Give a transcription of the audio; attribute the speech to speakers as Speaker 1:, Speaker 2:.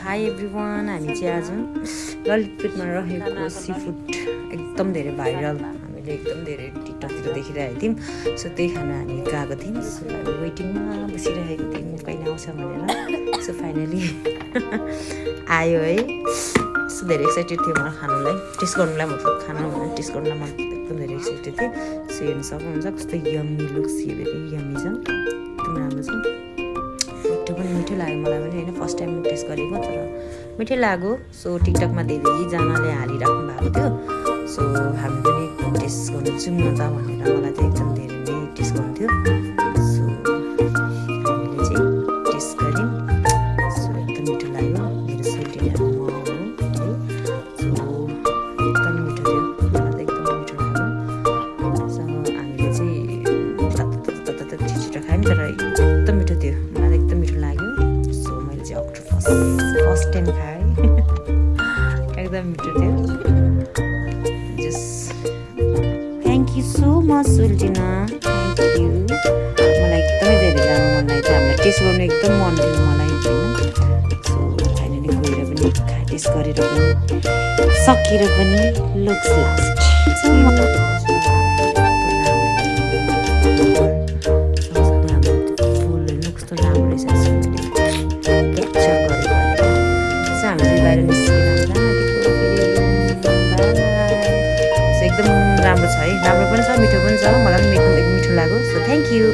Speaker 1: High everyone, हामी चाहिँ आज ललितपुरमा रहेको सी फुड एकदम धेरै भाइरल, हामीले एकदम धेरै टिकटकतिर देखिरहेको थियौँ। सो त्यही खाना हामी गएको थियौँ। सो हामी वेटिङमा बसिरहेको थियौँ कहिले आउँछ भनेर। सो फाइनली आयो है। सो धेरै एक्साइटेड थियो मलाई खानुलाई, टेस्ट गर्नुलाई, मतलब खानु भनेर टेस्ट गर्नुलाई म एकदम धेरै एक्साइटेड थिएँ। सो हेर्नु सक्नुहुन्छ कस्तो यम्मी लुक्स, यो धेरै यम्मी छ, एकदम राम्रो छ। मिठो पनि मिठो लाग्यो मलाई पनि होइन, फर्स्ट टाइम टेस्ट गरेको तर मिठै लाग्यो। सो टिकटकमा धेरैजनाले हालिराख्नु भएको थियो। सो हामी पनि टेस्ट गर्नु जाउँ न त भनेर मलाई चाहिँ एकदम धेरै नै टेस्ट गर्नु थियो। सो हामीले चाहिँ टेस्ट गऱ्यौँ। सो एकदम मिठो लाग्यो, मेरो सोल्टिने मोमो हो है। सो एकदम मिठो थियो, मलाई त एकदम मिठो लाग्यो। सो हामीले चाहिँ छिटो खायौँ तर एकदम मिठो थियो, मलाई एकदम मिठो लाग्यो। सो मैले चाहिँ अक्टोपस फर्स्ट टाइम खाएँ, एकदम मिठो थियो। Just thank you so much Sultina, thank you. मलाई एकदमै धेरै जानु मन लागेको थियो, हामीलाई टेस्ट गर्नु एकदम मन थियो मलाई होइन। सो फाइनली गएर पनि टेस्ट गरेर पनि सकेर पनि लुक्स लास्ट एकदम राम्रो छ है, राम्रो पनि छ, मिठो पनि छ, मलाई पनि एकदम मिठो लाग्यो। So thank you.